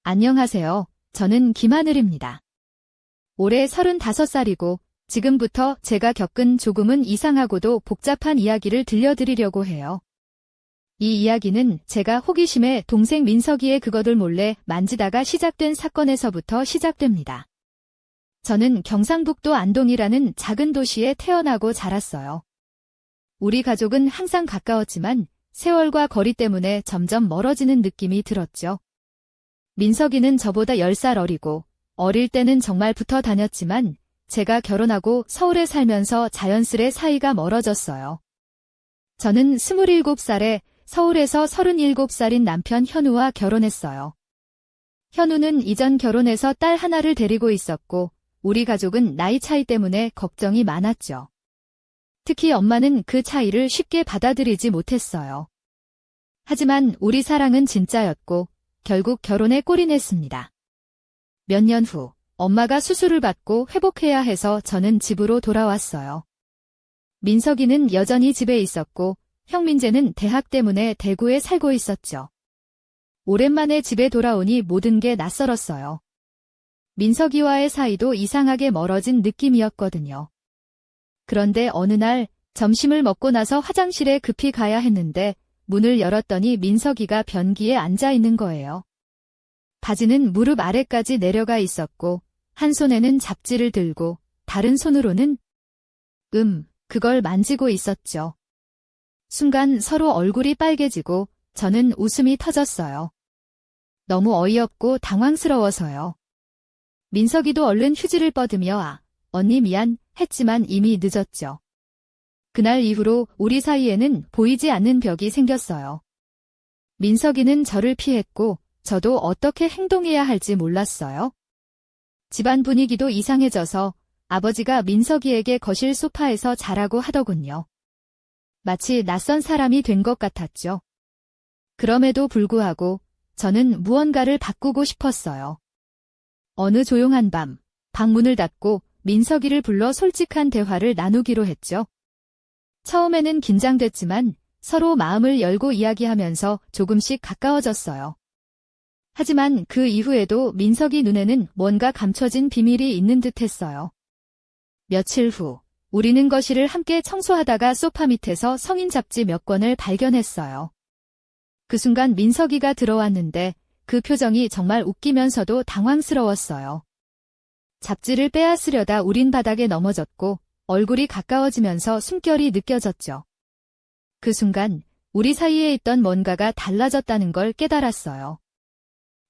안녕하세요. 저는 김하늘입니다. 올해 35살이고 지금부터 제가 겪은 조금은 이상하고도 복잡한 이야기를 들려드리려고 해요. 이 이야기는 제가 호기심에 동생 민석이의 그것을 몰래 만지다가 시작된 사건에서부터 시작됩니다. 저는 경상북도 안동이라는 작은 도시에 태어나고 자랐어요. 우리 가족은 항상 가까웠지만 세월과 거리 때문에 점점 멀어지는 느낌이 들었죠. 민석이는 저보다 10살 어리고 어릴 때는 정말 붙어 다녔지만 제가 결혼하고 서울에 살면서 자연스레 사이가 멀어졌어요. 저는 27살에 서울에서 37살인 남편 현우와 결혼했어요. 현우는 이전 결혼해서 딸 하나를 데리고 있었고 우리 가족은 나이 차이 때문에 걱정이 많았죠. 특히 엄마는 그 차이를 쉽게 받아들이지 못했어요. 하지만 우리 사랑은 진짜였고 결국 결혼에 골인했습니다. 몇 년 후 엄마가 수술을 받고 회복해야 해서 저는 집으로 돌아왔어요. 민석이는 여전히 집에 있었고 형민재는 대학 때문에 대구에 살고 있었죠. 오랜만에 집에 돌아오니 모든 게 낯설었어요. 민석이와의 사이도 이상하게 멀어진 느낌이었거든요. 그런데 어느 날 점심을 먹고 나서 화장실에 급히 가야 했는데 문을 열었더니 민석이가 변기에 앉아 있는 거예요. 바지는 무릎 아래까지 내려가 있었고 한 손에는 잡지를 들고 다른 손으로는 그걸 만지고 있었죠. 순간 서로 얼굴이 빨개지고 저는 웃음이 터졌어요. 너무 어이없고 당황스러워서요. 민석이도 얼른 휴지를 뻗으며 언니 미안 했지만 이미 늦었죠. 그날 이후로 우리 사이에는 보이지 않는 벽이 생겼어요. 민석이는 저를 피했고 저도 어떻게 행동해야 할지 몰랐어요. 집안 분위기도 이상해져서 아버지가 민석이에게 거실 소파에서 자라고 하더군요. 마치 낯선 사람이 된 것 같았죠. 그럼에도 불구하고 저는 무언가를 바꾸고 싶었어요. 어느 조용한 밤, 방문을 닫고 민석이를 불러 솔직한 대화를 나누기로 했죠. 처음에는 긴장됐지만 서로 마음을 열고 이야기하면서 조금씩 가까워졌어요. 하지만 그 이후에도 민석이 눈에는 뭔가 감춰진 비밀이 있는 듯 했어요. 며칠 후, 우리는 거실을 함께 청소하다가 소파 밑에서 성인 잡지 몇 권을 발견했어요. 그 순간 민석이가 들어왔는데 그 표정이 정말 웃기면서도 당황스러웠어요. 잡지를 빼앗으려다 우린 바닥에 넘어졌고 얼굴이 가까워지면서 숨결이 느껴졌죠. 그 순간 우리 사이에 있던 뭔가가 달라졌다는 걸 깨달았어요.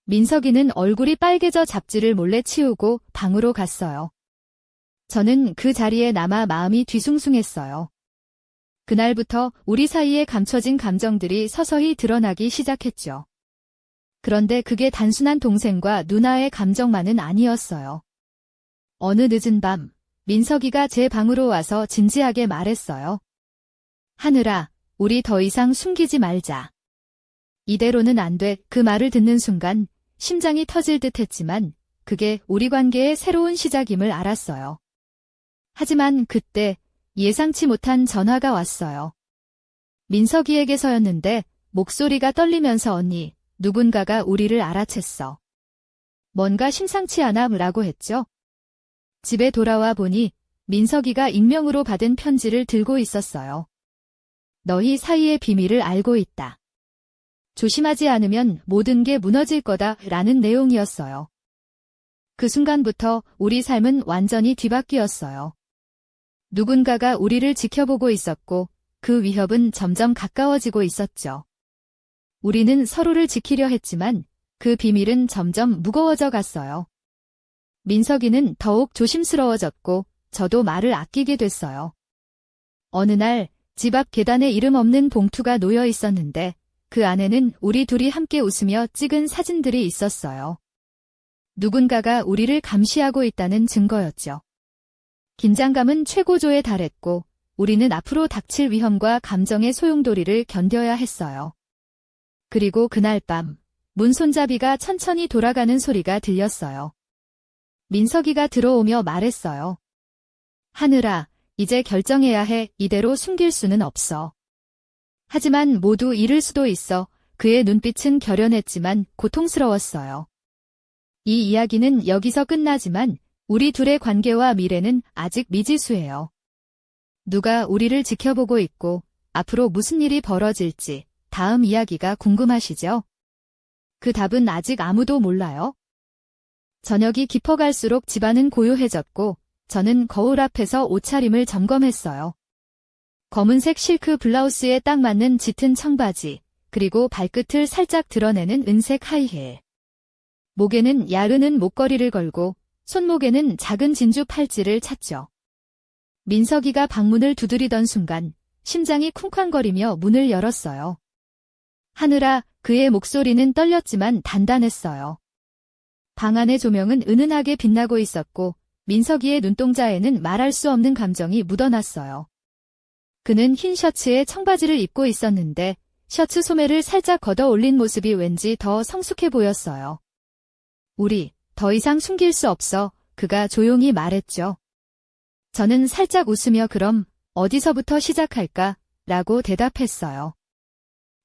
민석이는 얼굴이 빨개져 잡지를 몰래 치우고 방으로 갔어요. 저는 그 자리에 남아 마음이 뒤숭숭했어요. 그날부터 우리 사이에 감춰진 감정들이 서서히 드러나기 시작했죠. 그런데 그게 단순한 동생과 누나의 감정만은 아니었어요. 어느 늦은 밤, 민석이가 제 방으로 와서 진지하게 말했어요. 하늘아, 우리 더 이상 숨기지 말자. 이대로는 안 돼. 그 말을 듣는 순간 심장이 터질 듯 했지만 그게 우리 관계의 새로운 시작임을 알았어요. 하지만 그때 예상치 못한 전화가 왔어요. 민석이에게서였는데 목소리가 떨리면서 언니, 누군가가 우리를 알아챘어. 뭔가 심상치 않아 라고 했죠. 집에 돌아와 보니 민석이가 익명으로 받은 편지를 들고 있었어요. 너희 사이의 비밀을 알고 있다. 조심하지 않으면 모든 게 무너질 거다 라는 내용이었어요. 그 순간부터 우리 삶은 완전히 뒤바뀌었어요. 누군가가 우리를 지켜보고 있었고 그 위협은 점점 가까워지고 있었죠. 우리는 서로를 지키려 했지만 그 비밀은 점점 무거워져 갔어요. 민석이는 더욱 조심스러워졌고 저도 말을 아끼게 됐어요. 어느 날 집 앞 계단에 이름 없는 봉투가 놓여 있었는데 그 안에는 우리 둘이 함께 웃으며 찍은 사진들이 있었어요. 누군가가 우리를 감시하고 있다는 증거였죠. 긴장감은 최고조에 달했고 우리는 앞으로 닥칠 위험과 감정의 소용돌이를 견뎌야 했어요. 그리고 그날 밤 문 손잡이가 천천히 돌아가는 소리가 들렸어요. 민석이가 들어오며 말했어요. 하늘아, 이제 결정해야 해. 이대로 숨길 수는 없어. 하지만 모두 잃을 수도 있어. 그의 눈빛은 결연했지만 고통스러웠어요. 이 이야기는 여기서 끝나지만 우리 둘의 관계와 미래는 아직 미지수예요. 누가 우리를 지켜보고 있고 앞으로 무슨 일이 벌어질지 다음 이야기가 궁금하시죠? 그 답은 아직 아무도 몰라요. 저녁이 깊어갈수록 집안은 고요해졌고 저는 거울 앞에서 옷차림을 점검했어요. 검은색 실크 블라우스에 딱 맞는 짙은 청바지, 그리고 발끝을 살짝 드러내는 은색 하이힐. 목에는 야르는 목걸이를 걸고 손목에는 작은 진주 팔찌를 찼죠. 민석이가 방문을 두드리던 순간 심장이 쿵쾅거리며 문을 열었어요. 하늘아, 그의 목소리는 떨렸지만 단단했어요. 방 안의 조명은 은은하게 빛나고 있었고 민석이의 눈동자에는 말할 수 없는 감정이 묻어났어요. 그는 흰 셔츠에 청바지를 입고 있었는데 셔츠 소매를 살짝 걷어 올린 모습이 왠지 더 성숙해 보였어요. 우리 더 이상 숨길 수 없어, 그가 조용히 말했죠. 저는 살짝 웃으며 그럼 어디서부터 시작할까? 라고 대답했어요.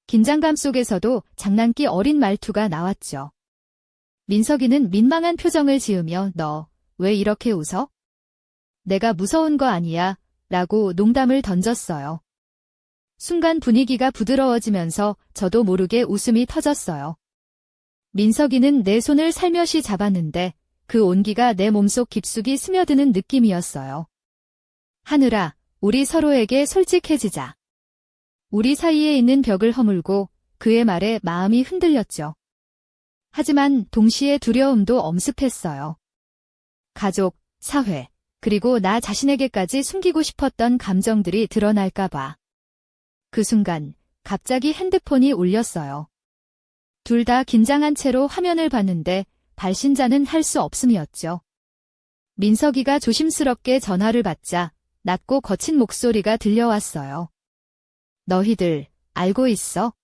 긴장감 속에서도 장난기 어린 말투가 나왔죠. 민석이는 민망한 표정을 지으며 너 왜 이렇게 웃어? 내가 무서운 거 아니야 라고 농담을 던졌어요. 순간 분위기가 부드러워지면서 저도 모르게 웃음이 터졌어요. 민석이는 내 손을 살며시 잡았는데 그 온기가 내 몸속 깊숙이 스며드는 느낌이었어요. 하늘아, 우리 서로에게 솔직해지자. 우리 사이에 있는 벽을 허물고 그의 말에 마음이 흔들렸죠. 하지만 동시에 두려움도 엄습했어요. 가족, 사회, 그리고 나 자신에게까지 숨기고 싶었던 감정들이 드러날까봐. 그 순간 갑자기 핸드폰이 울렸어요. 둘 다 긴장한 채로 화면을 봤는데 발신자는 할 수 없음이었죠. 민석이가 조심스럽게 전화를 받자 낮고 거친 목소리가 들려왔어요. 너희들 알고 있어?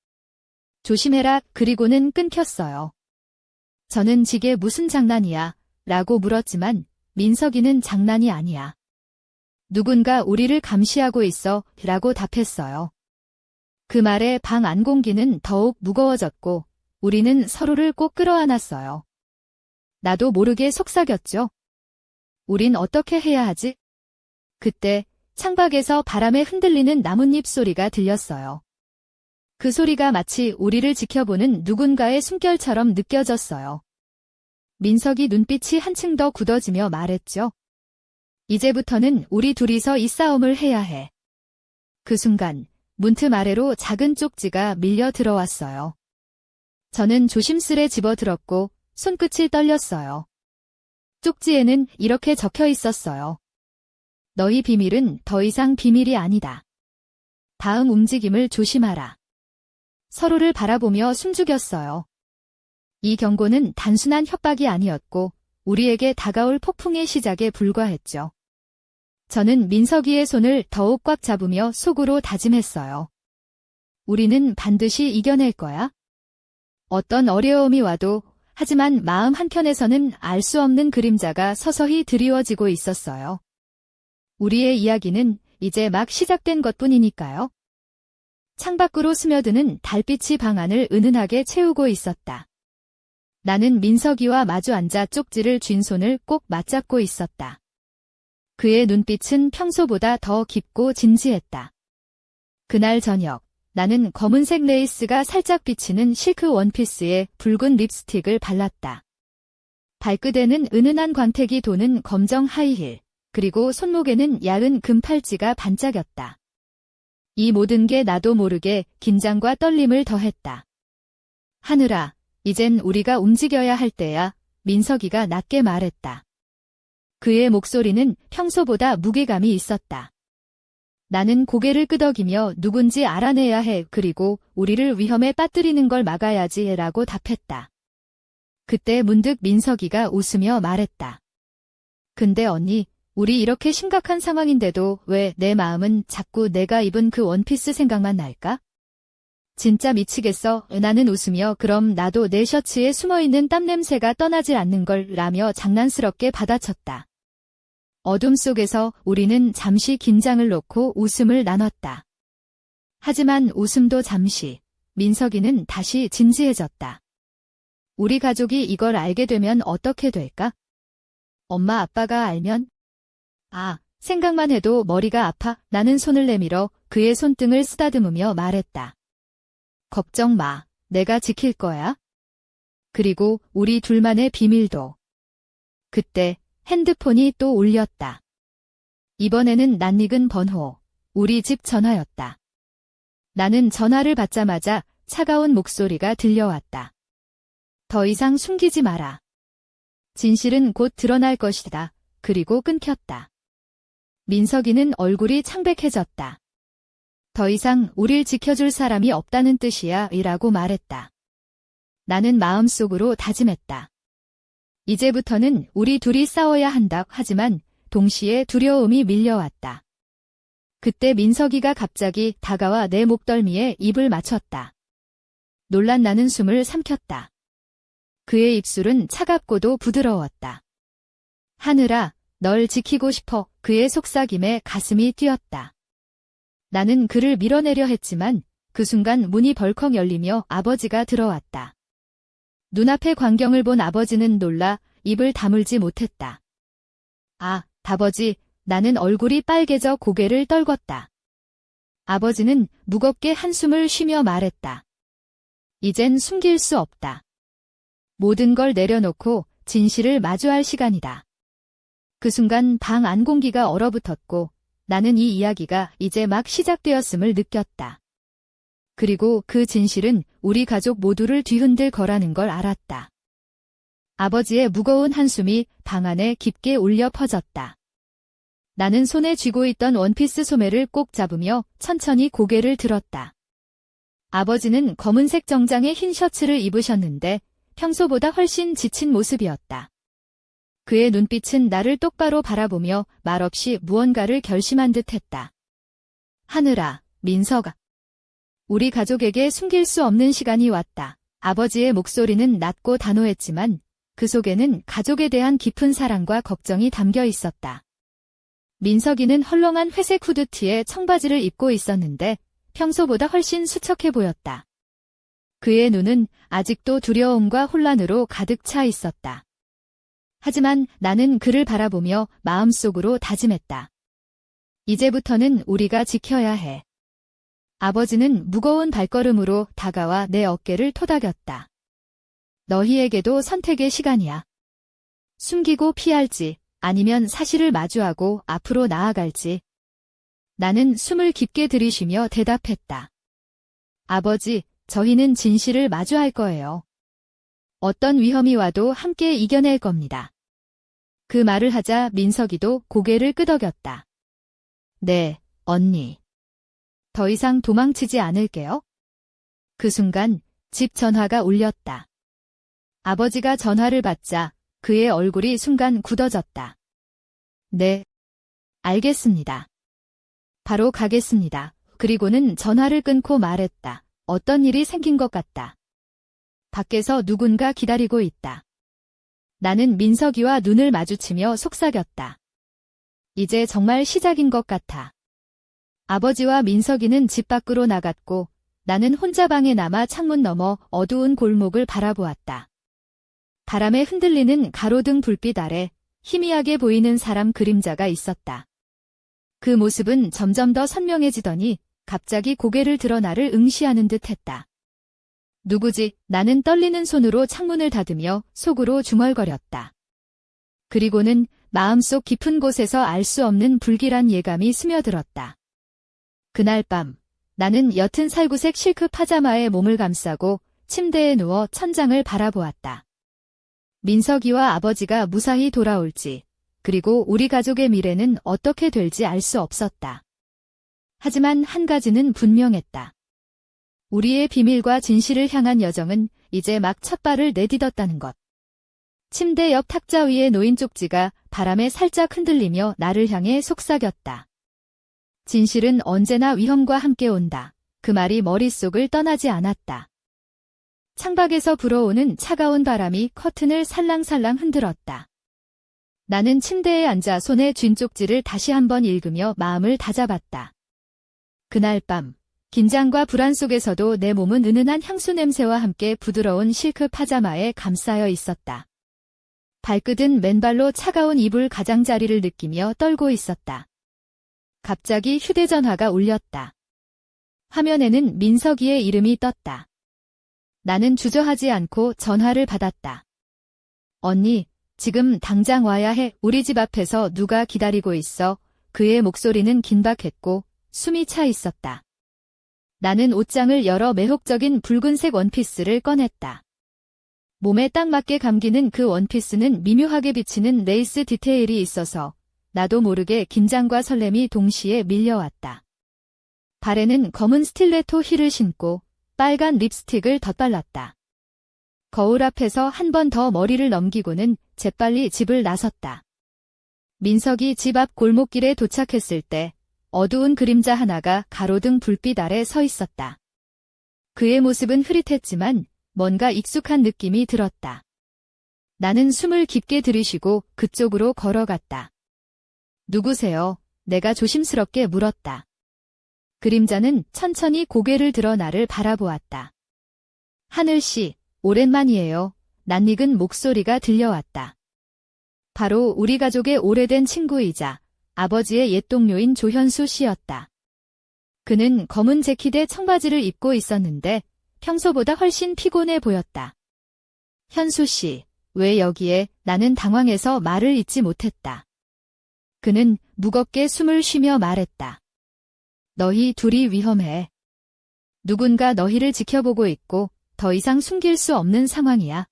조심해라. 그리고는 끊겼어요. 저는 지게 무슨 장난이야? 라고 물었지만 민석이는 장난이 아니야. 누군가 우리를 감시하고 있어 라고 답했어요. 그 말에 방 안 공기는 더욱 무거워졌고 우리는 서로를 꼭 끌어안았어요. 나도 모르게 속삭였죠. 우린 어떻게 해야 하지? 그때 창밖에서 바람에 흔들리는 나뭇잎 소리가 들렸어요. 그 소리가 마치 우리를 지켜보는 누군가의 숨결처럼 느껴졌어요. 민석이 눈빛이 한층 더 굳어지며 말했죠. 이제부터는 우리 둘이서 이 싸움을 해야 해. 그 순간 문틈 아래로 작은 쪽지가 밀려 들어왔어요. 저는 조심스레 집어들었고 손끝이 떨렸어요. 쪽지에는 이렇게 적혀 있었어요. 너희 비밀은 더 이상 비밀이 아니다. 다음 움직임을 조심하라. 서로를 바라보며 숨죽였어요. 이 경고는 단순한 협박이 아니었고 우리에게 다가올 폭풍의 시작에 불과했죠. 저는 민석이의 손을 더욱 꽉 잡으며 속으로 다짐했어요. 우리는 반드시 이겨낼 거야. 어떤 어려움이 와도, 하지만 마음 한켠에서는 알 수 없는 그림자가 서서히 드리워지고 있었어요. 우리의 이야기는 이제 막 시작된 것뿐이니까요. 창밖으로 스며드는 달빛이 방 안을 은은하게 채우고 있었다. 나는 민석이와 마주 앉아 쪽지를 쥔 손을 꼭 맞잡고 있었다. 그의 눈빛은 평소보다 더 깊고 진지했다. 그날 저녁, 나는 검은색 레이스가 살짝 비치는 실크 원피스에 붉은 립스틱을 발랐다. 발끝에는 은은한 광택이 도는 검정 하이힐, 그리고 손목에는 야은 금팔찌가 반짝였다. 이 모든 게 나도 모르게 긴장과 떨림을 더했다. 하늘아, 이젠 우리가 움직여야 할 때야, 민석이가 낮게 말했다. 그의 목소리는 평소보다 무게감이 있었다. 나는 고개를 끄덕이며 누군지 알아내야 해. 그리고 우리를 위험에 빠뜨리는 걸 막아야지 라고 답했다. 그때 문득 민석이가 웃으며 말했다. 근데 언니, 우리 이렇게 심각한 상황인데도 왜 내 마음은 자꾸 내가 입은 그 원피스 생각만 날까? 진짜 미치겠어. 나는 웃으며 그럼 나도 내 셔츠에 숨어있는 땀냄새가 떠나질 않는 걸 라며 장난스럽게 받아쳤다. 어둠 속에서 우리는 잠시 긴장을 놓고 웃음을 나눴다. 하지만 웃음도 잠시, 민석이는 다시 진지해졌다. 우리 가족이 이걸 알게 되면 어떻게 될까? 엄마 아빠가 알면? 생각만 해도 머리가 아파. 나는 손을 내밀어 그의 손등을 쓰다듬으며 말했다. 걱정 마. 내가 지킬 거야. 그리고 우리 둘만의 비밀도. 그때 핸드폰이 또 울렸다. 이번에는 낯익은 번호. 우리 집 전화였다. 나는 전화를 받자마자 차가운 목소리가 들려왔다. 더 이상 숨기지 마라. 진실은 곧 드러날 것이다. 그리고 끊겼다. 민석이는 얼굴이 창백해졌다. 더 이상 우릴 지켜줄 사람이 없다는 뜻이야 이라고 말했다. 나는 마음속으로 다짐했다. 이제부터는 우리 둘이 싸워야 한다. 하지만 동시에 두려움이 밀려왔다. 그때 민석이가 갑자기 다가와 내 목덜미에 입을 맞췄다. 놀란 나는 숨을 삼켰다. 그의 입술은 차갑고도 부드러웠다. 하늘아, 널 지키고 싶어. 그의 속삭임에 가슴이 뛰었다. 나는 그를 밀어내려 했지만 그 순간 문이 벌컥 열리며 아버지가 들어왔다. 눈앞의 광경을 본 아버지는 놀라 입을 다물지 못했다. 아버지, 나는 얼굴이 빨개져 고개를 떨궜다. 아버지는 무겁게 한숨을 쉬며 말했다. 이젠 숨길 수 없다. 모든 걸 내려놓고 진실을 마주할 시간이다. 그 순간 방 안 공기가 얼어붙었고 나는 이 이야기가 이제 막 시작되었음을 느꼈다. 그리고 그 진실은 우리 가족 모두를 뒤흔들 거라는 걸 알았다. 아버지의 무거운 한숨이 방 안에 깊게 울려 퍼졌다. 나는 손에 쥐고 있던 원피스 소매를 꼭 잡으며 천천히 고개를 들었다. 아버지는 검은색 정장의 흰 셔츠를 입으셨는데 평소보다 훨씬 지친 모습이었다. 그의 눈빛은 나를 똑바로 바라보며 말없이 무언가를 결심한 듯했다. 하늘아, 민석아. 우리 가족에게 숨길 수 없는 시간이 왔다. 아버지의 목소리는 낮고 단호했지만 그 속에는 가족에 대한 깊은 사랑과 걱정이 담겨 있었다. 민석이는 헐렁한 회색 후드티에 청바지를 입고 있었는데 평소보다 훨씬 수척해 보였다. 그의 눈은 아직도 두려움과 혼란으로 가득 차 있었다. 하지만 나는 그를 바라보며 마음속으로 다짐했다. 이제부터는 우리가 지켜야 해. 아버지는 무거운 발걸음으로 다가와 내 어깨를 토닥였다. 너희에게도 선택의 시간이야. 숨기고 피할지 아니면 사실을 마주하고 앞으로 나아갈지. 나는 숨을 깊게 들이쉬며 대답했다. 아버지, 저희는 진실을 마주할 거예요. 어떤 위험이 와도 함께 이겨낼 겁니다. 그 말을 하자 민석이도 고개를 끄덕였다. 네, 언니. 더 이상 도망치지 않을게요. 그 순간 집 전화가 울렸다. 아버지가 전화를 받자 그의 얼굴이 순간 굳어졌다. 네, 알겠습니다. 바로 가겠습니다. 그리고는 전화를 끊고 말했다. 어떤 일이 생긴 것 같다. 밖에서 누군가 기다리고 있다. 나는 민석이와 눈을 마주치며 속삭였다. 이제 정말 시작인 것 같아. 아버지와 민석이는 집 밖으로 나갔고 나는 혼자 방에 남아 창문 너머 어두운 골목을 바라보았다. 바람에 흔들리는 가로등 불빛 아래 희미하게 보이는 사람 그림자가 있었다. 그 모습은 점점 더 선명해지더니 갑자기 고개를 들어 나를 응시하는 듯했다. 누구지? 나는 떨리는 손으로 창문을 닫으며 속으로 중얼거렸다. 그리고는 마음속 깊은 곳에서 알 수 없는 불길한 예감이 스며들었다. 그날 밤 나는 옅은 살구색 실크 파자마에 몸을 감싸고 침대에 누워 천장을 바라보았다. 민석이와 아버지가 무사히 돌아올지, 그리고 우리 가족의 미래는 어떻게 될지 알 수 없었다. 하지만 한 가지는 분명했다. 우리의 비밀과 진실을 향한 여정은 이제 막 첫 발을 내딛었다는 것. 침대 옆 탁자 위에 놓인 쪽지가 바람에 살짝 흔들리며 나를 향해 속삭였다. 진실은 언제나 위험과 함께 온다. 그 말이 머릿속을 떠나지 않았다. 창밖에서 불어오는 차가운 바람이 커튼을 살랑살랑 흔들었다. 나는 침대에 앉아 손에 쥔 쪽지를 다시 한번 읽으며 마음을 다잡았다. 그날 밤 긴장과 불안 속에서도 내 몸은 은은한 향수 냄새와 함께 부드러운 실크 파자마에 감싸여 있었다. 발끝은 맨발로 차가운 이불 가장자리를 느끼며 떨고 있었다. 갑자기 휴대전화가 울렸다. 화면에는 민석이의 이름이 떴다. 나는 주저하지 않고 전화를 받았다. 언니, 지금 당장 와야 해. 우리 집 앞에서 누가 기다리고 있어. 그의 목소리는 긴박했고 숨이 차 있었다. 나는 옷장을 열어 매혹적인 붉은색 원피스를 꺼냈다. 몸에 딱 맞게 감기는 그 원피스는 미묘하게 비치는 레이스 디테일이 있어서 나도 모르게 긴장과 설렘이 동시에 밀려왔다. 발에는 검은 스틸레토 힐을 신고 빨간 립스틱을 덧발랐다. 거울 앞에서 한 번 더 머리를 넘기고는 재빨리 집을 나섰다. 민석이 집 앞 골목길에 도착했을 때 어두운 그림자 하나가 가로등 불빛 아래 서 있었다. 그의 모습은 흐릿했지만 뭔가 익숙한 느낌이 들었다. 나는 숨을 깊게 들이쉬고 그쪽으로 걸어갔다. 누구세요? 내가 조심스럽게 물었다. 그림자는 천천히 고개를 들어 나를 바라보았다. 하늘씨, 오랜만이에요. 낯익은 목소리가 들려왔다. 바로 우리 가족의 오래된 친구이자 아버지의 옛 동료인 조현수 씨였다. 그는 검은 재킷에 청바지를 입고 있었는데 평소보다 훨씬 피곤해 보였다. 현수 씨, 왜 여기에? 나는 당황해서 말을 잇지 못했다. 그는 무겁게 숨을 쉬며 말했다. 너희 둘이 위험해. 누군가 너희를 지켜보고 있고 더 이상 숨길 수 없는 상황이야.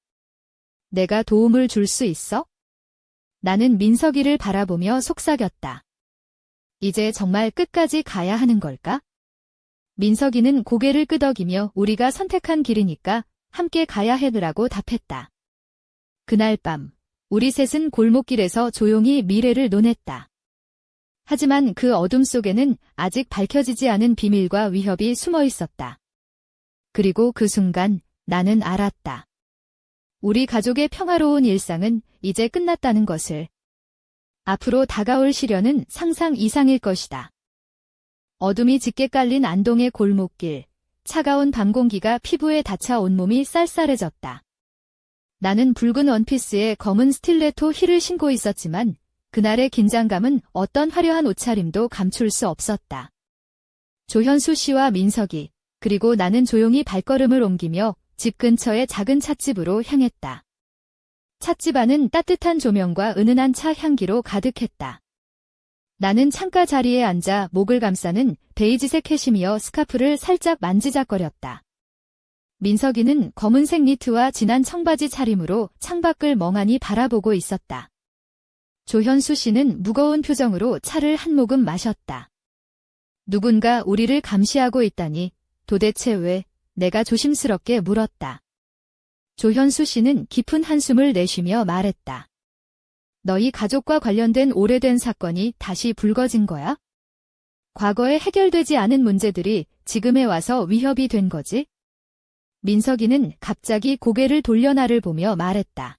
내가 도움을 줄 수 있어? 나는 민석이를 바라보며 속삭였다. 이제 정말 끝까지 가야 하는 걸까? 민석이는 고개를 끄덕이며 우리가 선택한 길이니까 함께 가야 해라고 답했다. 그날 밤, 우리 셋은 골목길에서 조용히 미래를 논했다. 하지만 그 어둠 속에는 아직 밝혀지지 않은 비밀과 위협이 숨어 있었다. 그리고 그 순간 나는 알았다. 우리 가족의 평화로운 일상은 이제 끝났다는 것을. 앞으로 다가올 시련은 상상 이상일 것이다. 어둠이 짙게 깔린 안동의 골목길, 차가운 밤 공기가 피부에 닿자 온몸이 쌀쌀해졌다. 나는 붉은 원피스에 검은 스틸레토 힐을 신고 있었지만 그날의 긴장감은 어떤 화려한 옷차림도 감출 수 없었다. 조현수 씨와 민석이, 그리고 나는 조용히 발걸음을 옮기며 집 근처의 작은 찻집으로 향했다. 찻집 안은 따뜻한 조명과 은은한 차 향기로 가득했다. 나는 창가 자리에 앉아 목을 감싸는 베이지색 캐시미어 스카프를 살짝 만지작거렸다. 민석이는 검은색 니트와 진한 청바지 차림으로 창밖을 멍하니 바라보고 있었다. 조현수 씨는 무거운 표정으로 차를 한 모금 마셨다. 누군가 우리를 감시하고 있다니 도대체 왜? 내가 조심스럽게 물었다. 조현수 씨는 깊은 한숨을 내쉬며 말했다. 너희 가족과 관련된 오래된 사건이 다시 불거진 거야? 과거에 해결되지 않은 문제들이 지금에 와서 위협이 된 거지? 민석이는 갑자기 고개를 돌려 나를 보며 말했다.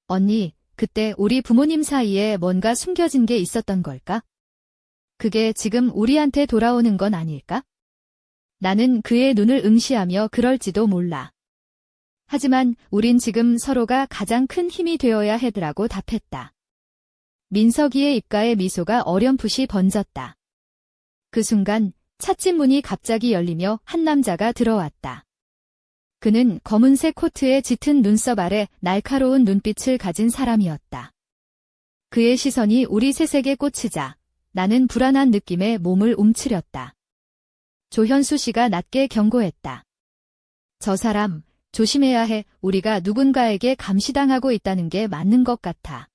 언니, 그때 우리 부모님 사이에 뭔가 숨겨진 게 있었던 걸까? 그게 지금 우리한테 돌아오는 건 아닐까? 나는 그의 눈을 응시하며 그럴지도 몰라. 하지만 우린 지금 서로가 가장 큰 힘이 되어야 해라고 답했다. 민석이의 입가에 미소가 어렴풋이 번졌다. 그 순간 찻집 문이 갑자기 열리며 한 남자가 들어왔다. 그는 검은색 코트에 짙은 눈썹 아래 날카로운 눈빛을 가진 사람이었다. 그의 시선이 우리 셋에게 꽂히자 나는 불안한 느낌에 몸을 움츠렸다. 조현수 씨가 낮게 경고했다. 저 사람, 조심해야 해. 우리가 누군가에게 감시당하고 있다는 게 맞는 것 같아.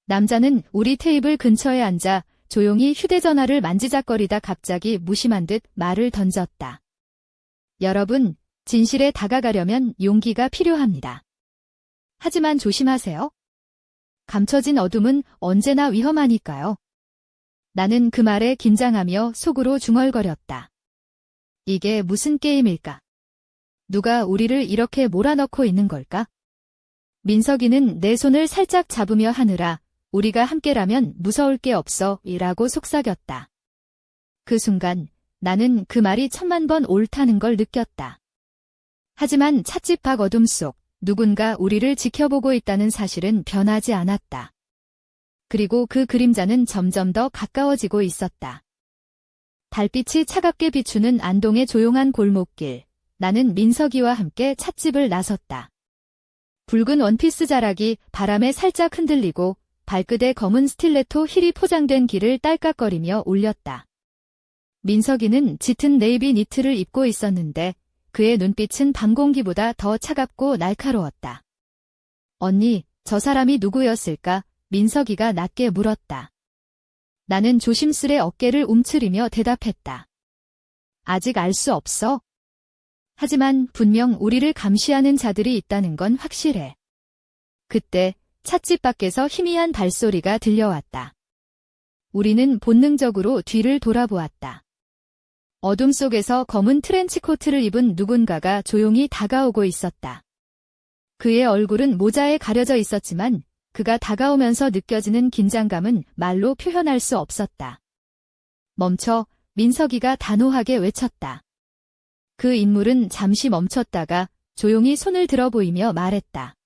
남자는 우리 테이블 근처에 앉아 조용히 휴대전화를 만지작거리다 갑자기 무심한 듯 말을 던졌다. 여러분, 진실에 다가가려면 용기가 필요합니다. 하지만 조심하세요. 감춰진 어둠은 언제나 위험하니까요. 나는 그 말에 긴장하며 속으로 중얼거렸다. 이게 무슨 게임일까? 누가 우리를 이렇게 몰아넣고 있는 걸까? 민석이는 내 손을 살짝 잡으며 하느라 우리가 함께라면 무서울 게 없어 이라고 속삭였다. 그 순간 나는 그 말이 천만 번 옳다는 걸 느꼈다. 하지만 찻집 밖 어둠 속 누군가 우리를 지켜보고 있다는 사실은 변하지 않았다. 그리고 그 그림자는 점점 더 가까워지고 있었다. 달빛이 차갑게 비추는 안동의 조용한 골목길. 나는 민석이와 함께 찻집을 나섰다. 붉은 원피스 자락이 바람에 살짝 흔들리고 발끝에 검은 스틸레토 힐이 포장된 길을 딸깍거리며 울렸다. 민석이는 짙은 네이비 니트를 입고 있었는데 그의 눈빛은 밤 공기보다 더 차갑고 날카로웠다. 언니, 저 사람이 누구였을까? 민석이가 낮게 물었다. 나는 조심스레 어깨를 움츠리며 대답했다. 아직 알 수 없어. 하지만 분명 우리를 감시하는 자들이 있다는 건 확실해. 그때 찻집 밖에서 희미한 발소리가 들려왔다. 우리는 본능적으로 뒤를 돌아보았다. 어둠 속에서 검은 트렌치코트를 입은 누군가가 조용히 다가오고 있었다. 그의 얼굴은 모자에 가려져 있었지만 그가 다가오면서 느껴지는 긴장감은 말로 표현할 수 없었다. 멈춰, 민석이가 단호하게 외쳤다. 그 인물은 잠시 멈췄다가 조용히 손을 들어 보이며 말했다.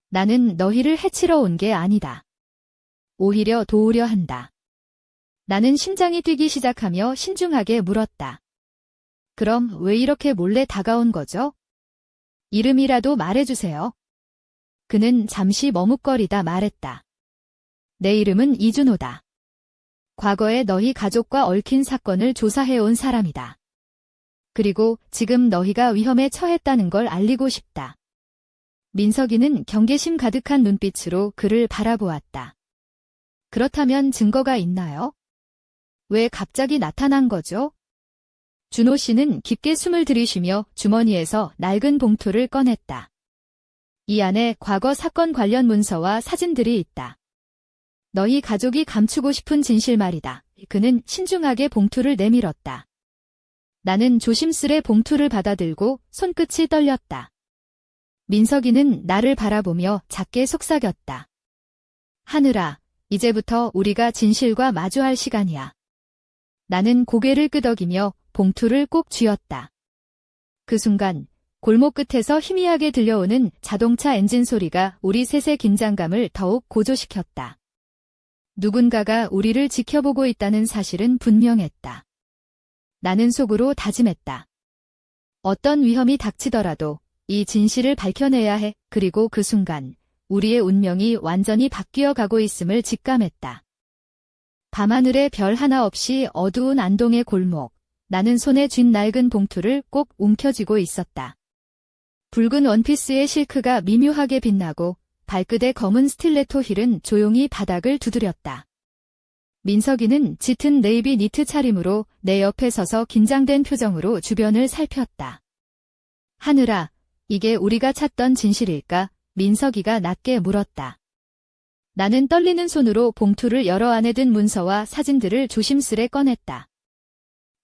나는 너희를 해치러 온 게 아니다. 오히려 도우려 한다. 나는 심장이 뛰기 시작하며 신중하게 물었다. 그럼 왜 이렇게 몰래 다가온 거죠? 이름이라도 말해주세요. 그는 잠시 머뭇거리다 말했다. 내 이름은 이준호다. 과거에 너희 가족과 얽힌 사건을 조사해온 사람이다. 그리고 지금 너희가 위험에 처했다는 걸 알리고 싶다. 민석이는 경계심 가득한 눈빛으로 그를 바라보았다. 그렇다면 증거가 있나요? 왜 갑자기 나타난 거죠? 준호 씨는 깊게 숨을 들이쉬며 주머니에서 낡은 봉투를 꺼냈다. 이 안에 과거 사건 관련 문서와 사진들이 있다. 너희 가족이 감추고 싶은 진실 말이다. 그는 신중하게 봉투를 내밀었다. 나는 조심스레 봉투를 받아들고 손끝이 떨렸다. 민석이는 나를 바라보며 작게 속삭였다. 하늘아, 이제부터 우리가 진실과 마주할 시간이야. 나는 고개를 끄덕이며 봉투를 꼭 쥐었다. 그 순간 골목 끝에서 희미하게 들려오는 자동차 엔진 소리가 우리 셋의 긴장감을 더욱 고조시켰다. 누군가가 우리를 지켜보고 있다는 사실은 분명했다. 나는 속으로 다짐했다. 어떤 위험이 닥치더라도 이 진실을 밝혀내야 해. 그리고 그 순간 우리의 운명이 완전히 바뀌어 가고 있음을 직감했다. 밤하늘에 별 하나 없이 어두운 안동의 골목. 나는 손에 쥔 낡은 봉투를 꼭 움켜쥐고 있었다. 붉은 원피스의 실크가 미묘하게 빛나고 발끝의 검은 스틸레토 힐은 조용히 바닥을 두드렸다. 민석이는 짙은 네이비 니트 차림으로 내 옆에 서서 긴장된 표정으로 주변을 살폈다. 하늘아, 이게 우리가 찾던 진실일까? 민석이가 낮게 물었다. 나는 떨리는 손으로 봉투를 열어 안에 든 문서와 사진들을 조심스레 꺼냈다.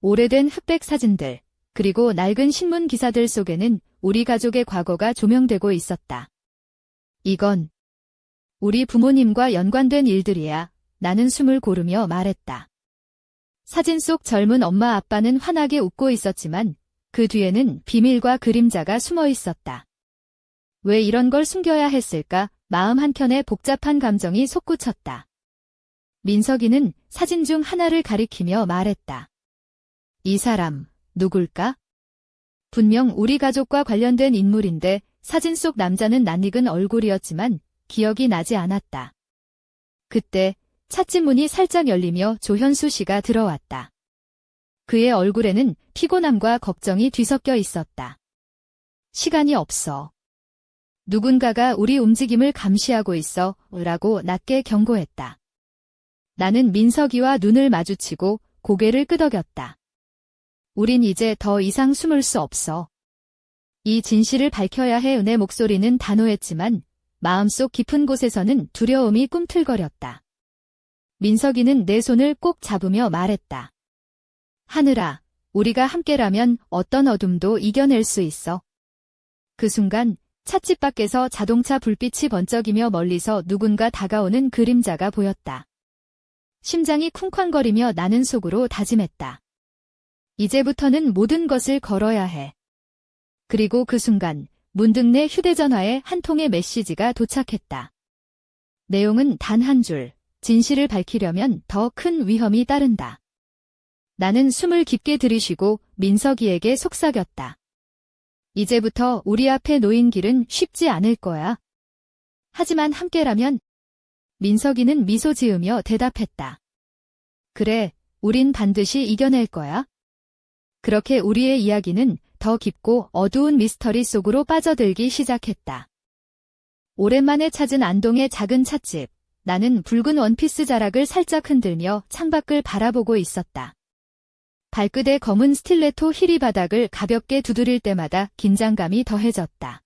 오래된 흑백 사진들, 그리고 낡은 신문 기사들 속에는 우리 가족의 과거가 조명되고 있었다. 이건 우리 부모님과 연관된 일들이야. 나는 숨을 고르며 말했다. 사진 속 젊은 엄마 아빠는 환하게 웃고 있었지만 그 뒤에는 비밀과 그림자가 숨어 있었다. 왜 이런 걸 숨겨야 했을까? 마음 한켠에 복잡한 감정이 솟구쳤다. 민석이는 사진 중 하나를 가리키며 말했다. 이 사람, 누굴까? 분명 우리 가족과 관련된 인물인데 사진 속 남자는 낯익은 얼굴이었지만 기억이 나지 않았다. 그때 찻집 문이 살짝 열리며 조현수 씨가 들어왔다. 그의 얼굴에는 피곤함과 걱정이 뒤섞여 있었다. 시간이 없어. 누군가가 우리 움직임을 감시하고 있어 라고 낮게 경고했다. 나는 민석이와 눈을 마주치고 고개를 끄덕였다. 우린 이제 더 이상 숨을 수 없어. 이 진실을 밝혀야 해. 내 목소리는 단호했지만 마음속 깊은 곳에서는 두려움이 꿈틀거렸다. 민석이는 내 손을 꼭 잡으며 말했다. 하늘아, 우리가 함께라면 어떤 어둠도 이겨낼 수 있어. 그 순간 찻집 밖에서 자동차 불빛이 번쩍이며 멀리서 누군가 다가오는 그림자가 보였다. 심장이 쿵쾅거리며 나는 속으로 다짐했다. 이제부터는 모든 것을 걸어야 해. 그리고 그 순간 문득 내 휴대전화에 한 통의 메시지가 도착했다. 내용은 단 한 줄, 진실을 밝히려면 더 큰 위험이 따른다. 나는 숨을 깊게 들이쉬고 민석이에게 속삭였다. 이제부터 우리 앞에 놓인 길은 쉽지 않을 거야. 하지만 함께라면. 민석이는 미소 지으며 대답했다. 그래, 우린 반드시 이겨낼 거야. 그렇게 우리의 이야기는 더 깊고 어두운 미스터리 속으로 빠져들기 시작했다. 오랜만에 찾은 안동의 작은 찻집. 나는 붉은 원피스 자락을 살짝 흔들며 창밖을 바라보고 있었다. 발끝에 검은 스틸레토 힐이 바닥을 가볍게 두드릴 때마다 긴장감이 더해졌다.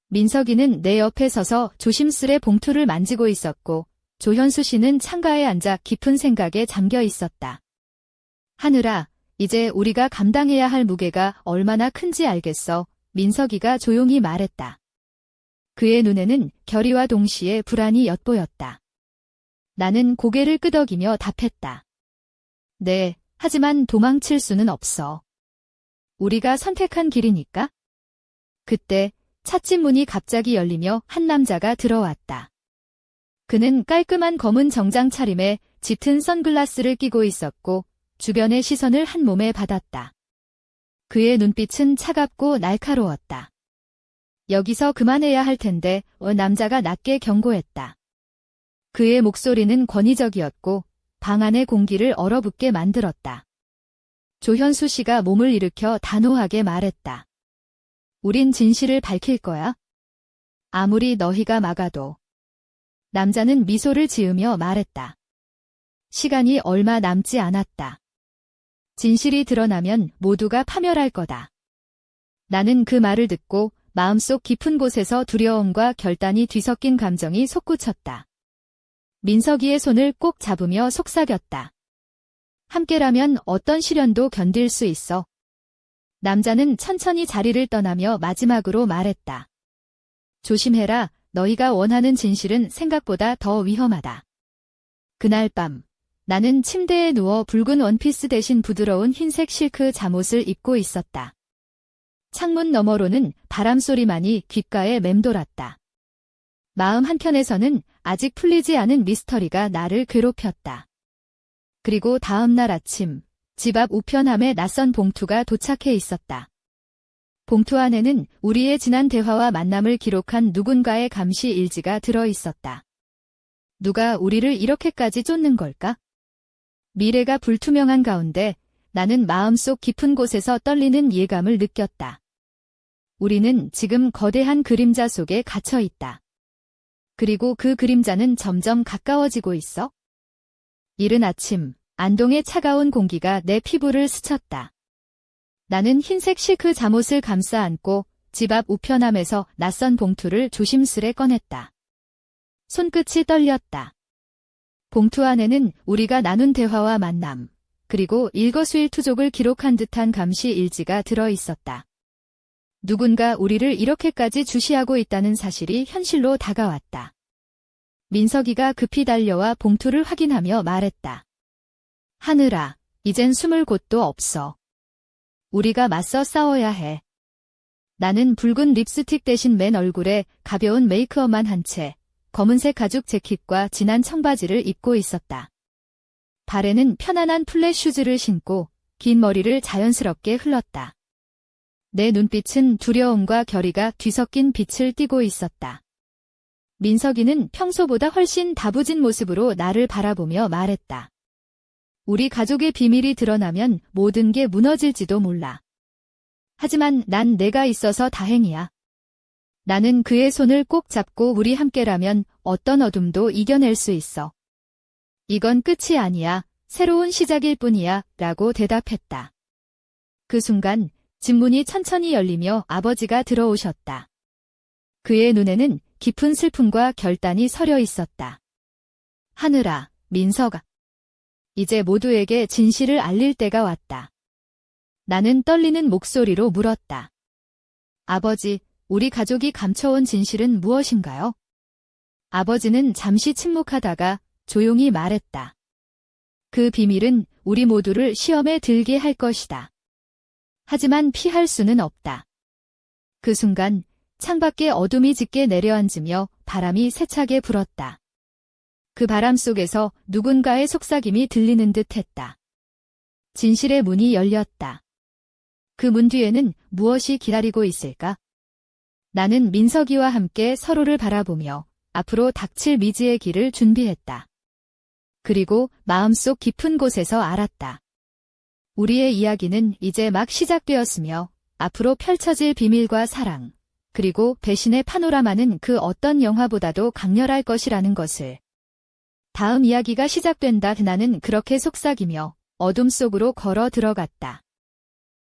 민석이는 내 옆에 서서 조심스레 봉투를 만지고 있었고 조현수 씨는 창가에 앉아 깊은 생각에 잠겨 있었다. 하늘아, 이제 우리가 감당해야 할 무게가 얼마나 큰지 알겠어. 민석이가 조용히 말했다. 그의 눈에는 결의와 동시에 불안이 엿보였다. 나는 고개를 끄덕이며 답했다. 네, 하지만 도망칠 수는 없어. 우리가 선택한 길이니까. 그때 찻집 문이 갑자기 열리며 한 남자가 들어왔다. 그는 깔끔한 검은 정장 차림에 짙은 선글라스를 끼고 있었고 주변의 시선을 한 몸에 받았다. 그의 눈빛은 차갑고 날카로웠다. 여기서 그만해야 할 텐데, 남자가 낮게 경고했다. 그의 목소리는 권위적이었고 방 안의 공기를 얼어붙게 만들었다. 조현수 씨가 몸을 일으켜 단호하게 말했다. 우린 진실을 밝힐 거야. 아무리 너희가 막아도. 남자는 미소를 지으며 말했다. 시간이 얼마 남지 않았다. 진실이 드러나면 모두가 파멸할 거다. 나는 그 말을 듣고 마음속 깊은 곳에서 두려움과 결단이 뒤섞인 감정이 솟구쳤다. 민석이의 손을 꼭 잡으며 속삭였다. 함께라면 어떤 시련도 견딜 수 있어. 남자는 천천히 자리를 떠나며 마지막으로 말했다. 조심해라. 너희가 원하는 진실은 생각보다 더 위험하다. 그날 밤, 나는 침대에 누워 붉은 원피스 대신 부드러운 흰색 실크 잠옷을 입고 있었다. 창문 너머로는 바람소리만이 귓가에 맴돌았다. 마음 한켠에서는 아직 풀리지 않은 미스터리가 나를 괴롭혔다. 그리고 다음 날 아침, 집 앞 우편함에 낯선 봉투가 도착해 있었다. 봉투 안에는 우리의 지난 대화와 만남을 기록한 누군가의 감시 일지가 들어 있었다. 누가 우리를 이렇게까지 쫓는 걸까? 미래가 불투명한 가운데 나는 마음속 깊은 곳에서 떨리는 예감을 느꼈다. 우리는 지금 거대한 그림자 속에 갇혀 있다. 그리고 그 그림자는 점점 가까워지고 있어. 이른 아침, 안동의 차가운 공기가 내 피부를 스쳤다. 나는 흰색 실크 잠옷을 감싸 안고 집 앞 우편함에서 낯선 봉투를 조심스레 꺼냈다. 손끝이 떨렸다. 봉투 안에는 우리가 나눈 대화와 만남, 그리고 일거수일투족을 기록한 듯한 감시 일지가 들어 있었다. 누군가 우리를 이렇게까지 주시하고 있다는 사실이 현실로 다가왔다. 민석이가 급히 달려와 봉투를 확인하며 말했다. 하늘아, 이젠 숨을 곳도 없어. 우리가 맞서 싸워야 해. 나는 붉은 립스틱 대신 맨 얼굴에 가벼운 메이크업만 한 채, 검은색 가죽 재킷과 진한 청바지를 입고 있었다. 발에는 편안한 플랫 슈즈를 신고 긴 머리를 자연스럽게 흘렀다. 내 눈빛은 두려움과 결의가 뒤섞인 빛을 띠고 있었다. 민석이는 평소보다 훨씬 다부진 모습으로 나를 바라보며 말했다. 우리 가족의 비밀이 드러나면 모든 게 무너질지도 몰라. 하지만 난 내가 있어서 다행이야. 나는 그의 손을 꼭 잡고 우리 함께라면 어떤 어둠도 이겨낼 수 있어. 이건 끝이 아니야. 새로운 시작일 뿐이야. 라고 대답했다. 그 순간 집 문이 천천히 열리며 아버지가 들어오셨다. 그의 눈에는 깊은 슬픔과 결단이 서려 있었다. 하늘아, 민석아. 이제 모두에게 진실을 알릴 때가 왔다. 나는 떨리는 목소리로 물었다. 아버지, 우리 가족이 감춰온 진실은 무엇인가요? 아버지는 잠시 침묵하다가 조용히 말했다. 그 비밀은 우리 모두를 시험에 들게 할 것이다. 하지만 피할 수는 없다. 그 순간 창밖에 어둠이 짙게 내려앉으며 바람이 세차게 불었다. 그 바람 속에서 누군가의 속삭임이 들리는 듯 했다. 진실의 문이 열렸다. 그 문 뒤에는 무엇이 기다리고 있을까? 나는 민석이와 함께 서로를 바라보며 앞으로 닥칠 미지의 길을 준비했다. 그리고 마음속 깊은 곳에서 알았다. 우리의 이야기는 이제 막 시작되었으며 앞으로 펼쳐질 비밀과 사랑, 그리고 배신의 파노라마는 그 어떤 영화보다도 강렬할 것이라는 것을. 다음 이야기가 시작된다. 나는 그렇게 속삭이며 어둠 속으로 걸어 들어갔다.